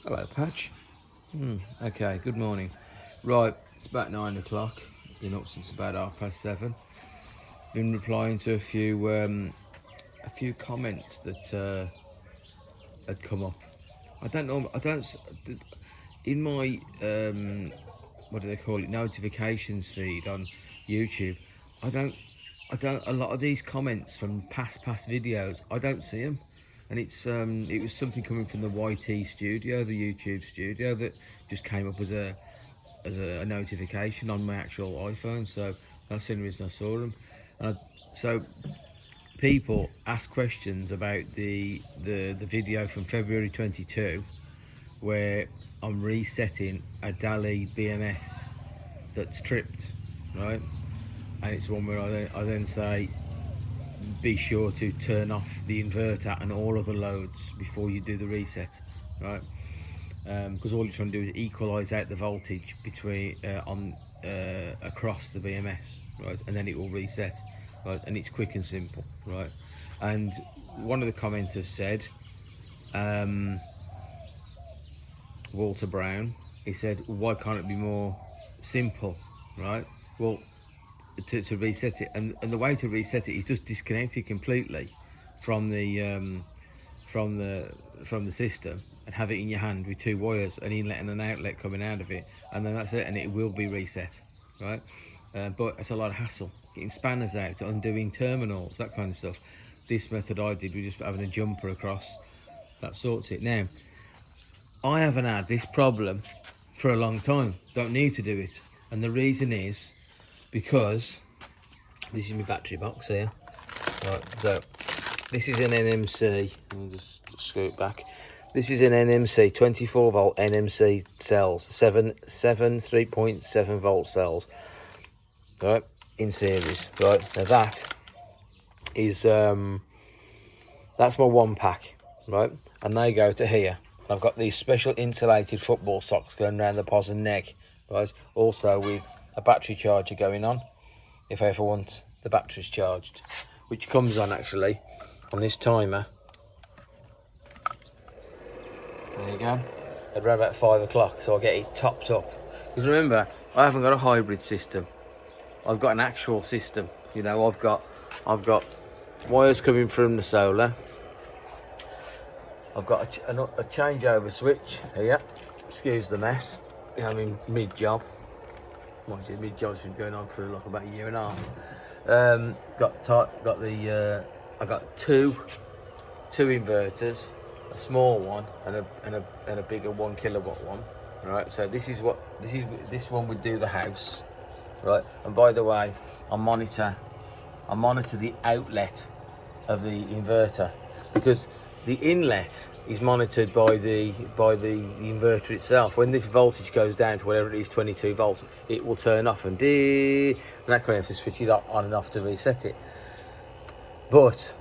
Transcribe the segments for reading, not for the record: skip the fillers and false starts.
Hello, Patch. Okay, good morning. Right, it's about 9 o'clock. Been up since about 7:30. Been replying to a few comments that had come up. I don't know. I don't. In my what do they call it? Notifications feed on YouTube. I don't. A lot of these comments from past videos, I don't see them. And it was something coming from the YT studio, the YouTube studio, that just came up as a notification on my actual iPhone. So that's the only reason I saw them. So people ask questions about the video from February 22, where I'm resetting a Daly BMS that's tripped, right? And it's one where I then say, be sure to turn off the inverter and all other loads before you do the reset, right? Because all you're trying to do is equalize out the voltage between across the BMS, right? And then it will reset, right? And it's quick and simple, right? And one of the commenters said, Walter Brown, he said, why can't it be more simple, right? Well, to reset it, and the way to reset it is just disconnect it completely from the system and have it in your hand with two wires, an inlet and an outlet coming out of it, and then that's it, and it will be reset, right? But it's a lot of hassle getting spanners out, undoing terminals, that kind of stuff. This method I did, we just having a jumper across, that sorts it. Now, I haven't had this problem for a long time, don't need to do it, and the reason is because this is my battery box here, right? So this is an NMC. Let me just scoot back. This is an NMC 24 volt NMC cells, seven 3.7 volt cells, right, in series, right? Now that is that's my one pack, right, and they go to here. I've got these special insulated football socks going around the pos and neck, right, also with a battery charger going on if I ever want the batteries charged, which comes on actually on this timer. There you go, at around about 5 o'clock, so I'll get it topped up. Because remember, I haven't got a hybrid system, I've got an actual system. You know, I've got wires coming from the solar, I've got a changeover switch here, excuse the mess, I'm in mid-job. Mid-job's been going on for like about a year and a half. I got two inverters, a small one and a bigger 1 kilowatt one. Right, so this one would do the house, right? And by the way, I monitor the outlet of the inverter, because the inlet is monitored by the inverter itself. When this voltage goes down to whatever it is, 22 volts, it will turn off and that kind of have to switch it on and off to reset it. But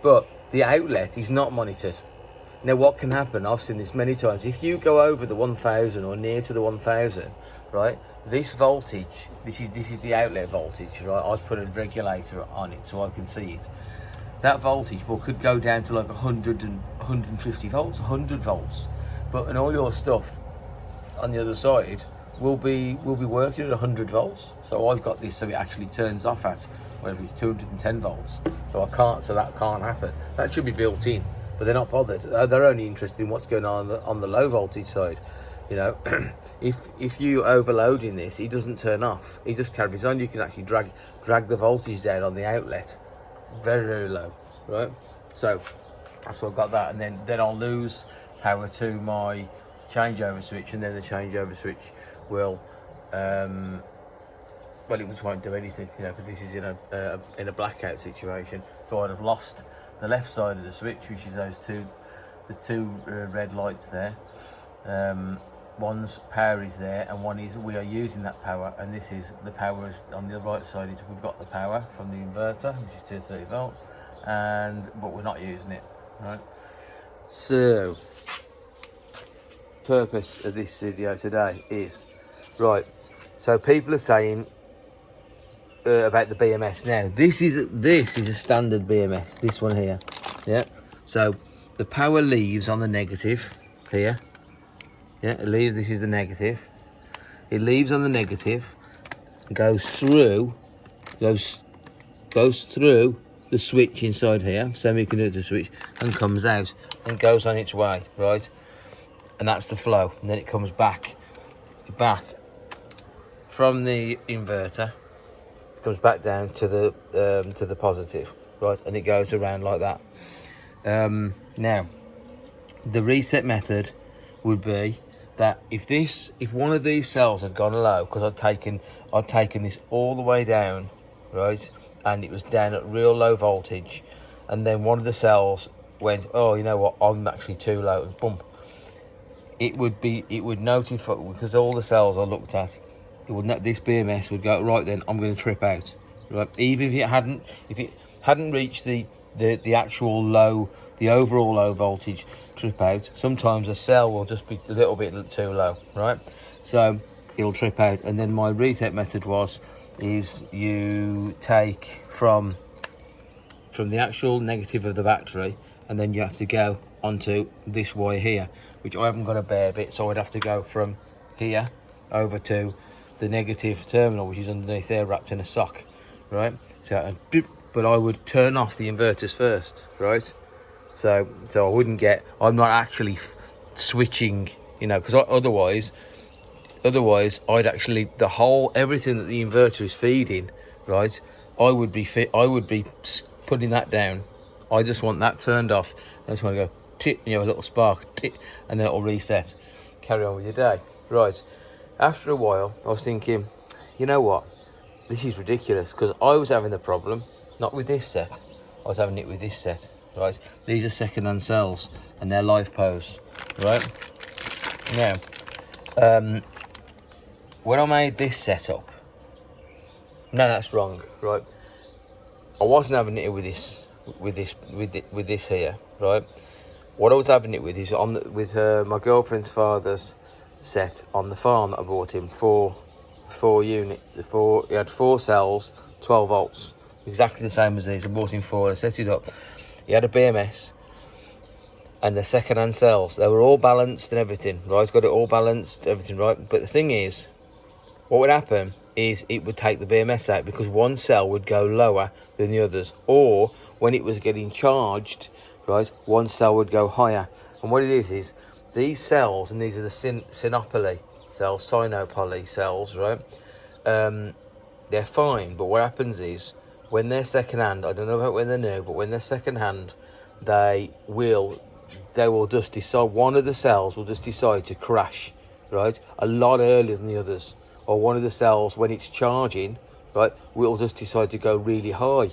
but the outlet is not monitored. Now what can happen, I've seen this many times, if you go over the 1000 or near to the 1000, right, this voltage, this is the outlet voltage, right? I've put a regulator on it so I can see it. That voltage could go down to like 100 and 150 volts, 100 volts, and all your stuff on the other side will be working at 100 volts. So I've got this so it actually turns off at whatever it's 210 volts. So that can't happen. That should be built in, but they're not bothered. They're only interested in what's going on the low voltage side. You know, if you overloading this, it doesn't turn off. It just carries on. You can actually drag the voltage down on the outlet very, very low, right? So that's why I've got that, and then I'll lose power to my changeover switch, and then the changeover switch will well, it just won't do anything, you know, because this is in a blackout situation. So I'd have lost the left side of the switch, which is the two red lights there. One's power is there, and one is we are using that power, and this is the power is on the right side. We've got the power from the inverter, which is 230 volts, but we're not using it, right? So, purpose of this video today is, right, so people are saying about the BMS. Now this is a standard BMS, this one here, yeah. So the power leaves on the negative here, Yeah, it leaves. This is the negative. It leaves on the negative, goes through the switch inside here, semiconductor switch, and comes out and goes on its way, right? And that's the flow. And then it comes back from the inverter, comes back down to the positive, right? And it goes around like that. Now, the reset method would be that if one of these cells had gone low, because I'd taken this all the way down, right, and it was down at real low voltage, and then one of the cells went, oh, you know what, I'm actually too low, and boom, it would notify, because all the cells I looked at, this BMS would go, right then, I'm going to trip out, right? Even if it hadn't reached the actual low, the overall low voltage trip out, sometimes a cell will just be a little bit too low, right? So it'll trip out. And then my reset method is you take from the actual negative of the battery, and then you have to go onto this wire here, which I haven't got a bare bit, so I'd have to go from here over to the negative terminal, which is underneath there, wrapped in a sock, right? So, but I would turn off the inverters first, right? So I wouldn't get, I'm not actually switching, you know, because otherwise I'd actually, everything that the inverter is feeding, right, I would be putting that down. I just want that turned off. I just want to go tip, you know, a little spark, tip, and then it'll reset. Carry on with your day. Right. After a while, I was thinking, you know what? This is ridiculous, because I was having the problem, not with this set. I was having it with this set, right? These are second-hand cells, and they're live pose, right? Now, when I made this setup, no, that's wrong, right? I wasn't having it with this here, right? What I was having it with is with my girlfriend's father's set on the farm that I bought him. Four units. He had 4 cells, 12 volts, exactly the same as these. I bought him 4. I set it up. He had a BMS and the second-hand cells. They were all balanced and everything, right? Got it all balanced, everything, right? But the thing is, what would happen is it would take the BMS out, because one cell would go lower than the others, or when it was getting charged, right, one cell would go higher. And what it is these cells, and these are the synopoly cells, right, they're fine, but what happens is when they're second hand, I don't know about when they're new, but when they're second hand, they will just decide, one of the cells will just decide to crash, right, a lot earlier than the others. Or one of the cells, when it's charging, right, will just decide to go really high,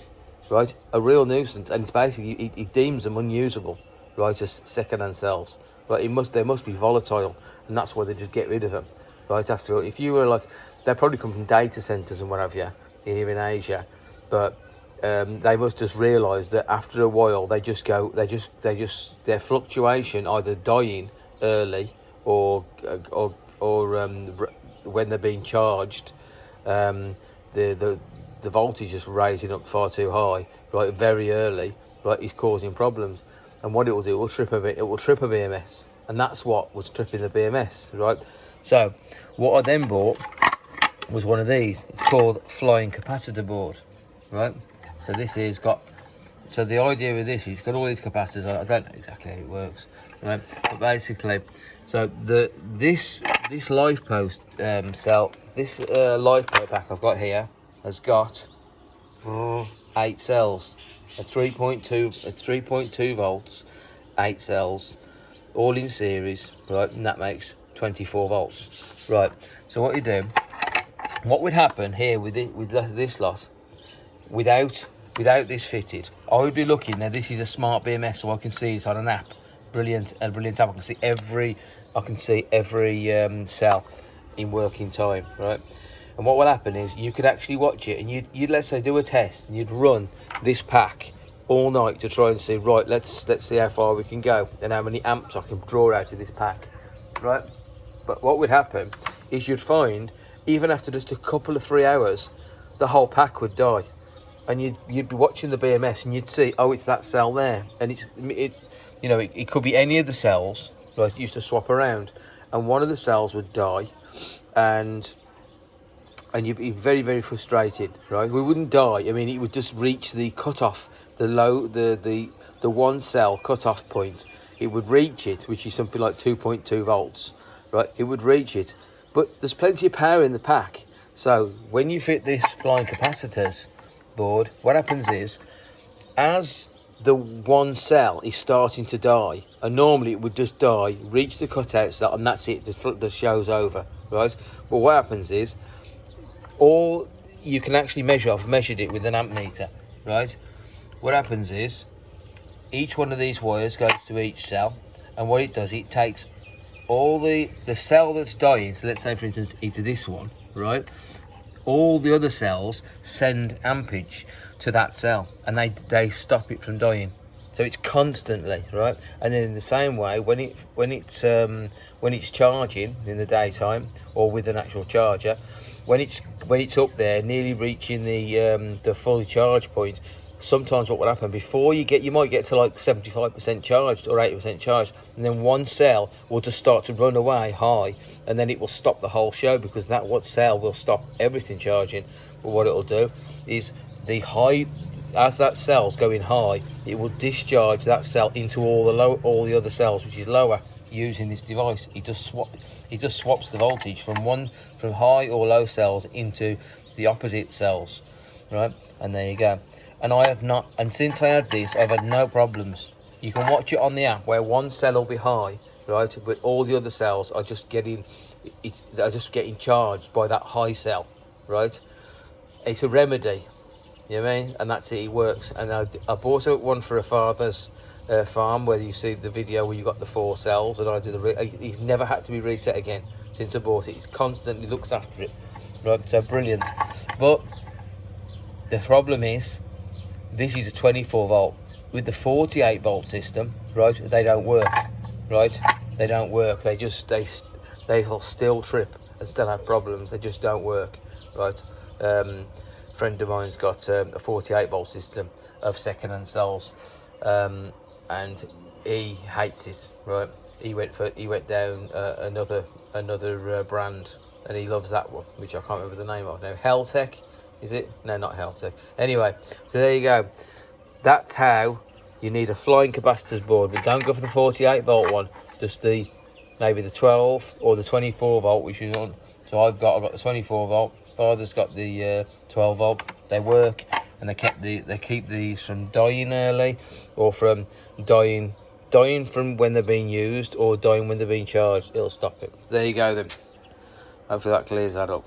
right? A real nuisance, and it's basically, it deems them unusable, right, as second-hand cells, right? They must be volatile, and that's why they just get rid of them, right? After all, if you were like, they probably come from data centers and what have you here in Asia, but they must just realise that after a while they just their fluctuation, either dying early or when they're being charged, the voltage just raising up far too high, right, very early, right, is causing problems. And what it will do, it will trip a BMS, and that's what was tripping the BMS, right? So what I then bought was one of these. It's called flying capacitor board, right? So this is so the idea with this is it's got all these capacitors. I don't know exactly how it works, right? But basically, so this live post cell, this live post pack I've got here has got 8 cells, a 3.2 volts, 8 cells, all in series, right? And that makes 24 volts, right? So what would happen here with this lot, without this fitted, I would be looking. Now this is a smart BMS, so I can see it on an app. Brilliant app. I can see every cell in working time, right? And what will happen is you could actually watch it, and you'd let's say do a test, and you'd run this pack all night to try and see, right, let's see how far we can go and how many amps I can draw out of this pack, right? But what would happen is you'd find, even after just a couple of 3 hours, the whole pack would die, and you'd be watching the BMS and you'd see, oh, it's that cell there, and it could be any of the cells, right? It used to swap around, and one of the cells would die, and you'd be very, very frustrated, right? We wouldn't die. I mean, it would just reach the cutoff, the one cell cutoff point. It would reach it, which is something like 2.2 volts, right? It would reach it, but there's plenty of power in the pack. So when you fit this flying capacitors board, what happens is, as the one cell is starting to die, and normally it would just die, reach the cutout cell, and that's it. The show's over, right? But what happens is, all you can actually measure, I've measured it with an amp meter, right? What happens is, each one of these wires goes to each cell, and what it does, it takes all the cell that's dying, so let's say for instance into this one, right? All the other cells send ampage to that cell, and they stop it from dying. So it's constantly, right? And then in the same way, when it's charging in the daytime or with an actual charger, when it's up there nearly reaching the fully charged point, sometimes what will happen, before you might get to like 75% charged or 80% charged, and then one cell will just start to run away high, and then it will stop the whole show, because that one cell will stop everything charging. But what it'll do is, as that cell's going high, it will discharge that cell into all the other cells, which is lower, using this device. It just swaps the voltage from high or low cells into the opposite cells, right? And there you go. And since I had this, I've had no problems. You can watch it on the app where one cell will be high, right, but all the other cells are just getting charged by that high cell, right? It's a remedy, you know what I mean? And that's it. It works. And I bought one for a father's farm, where you see the video where you got the 4 cells, and I did he's never had to be reset again since I bought it. He's constantly looks after it, right? So brilliant. But the problem is, this is a 24 volt. With the 48 volt system, right, they don't work, right? They don't work. They'll still trip and still have problems. They just don't work, right? Friend of mine's got a 48 volt system of second-hand cells, and he hates it, right? He went down another brand, and he loves that one, which I can't remember the name of now. Heltec, is it? No, not Heltec. Anyway, so there you go. That's how you need a flying capacitors board, but don't go for the 48 volt one. Just maybe the 12 or the 24 volt, which is on. So I've got the 24 volt. Father's got the 12 volt. They work, and they keep these from dying early, or from dying from when they're being used, or dying when they're being charged. It'll stop it. So there you go then. Hopefully that clears that up.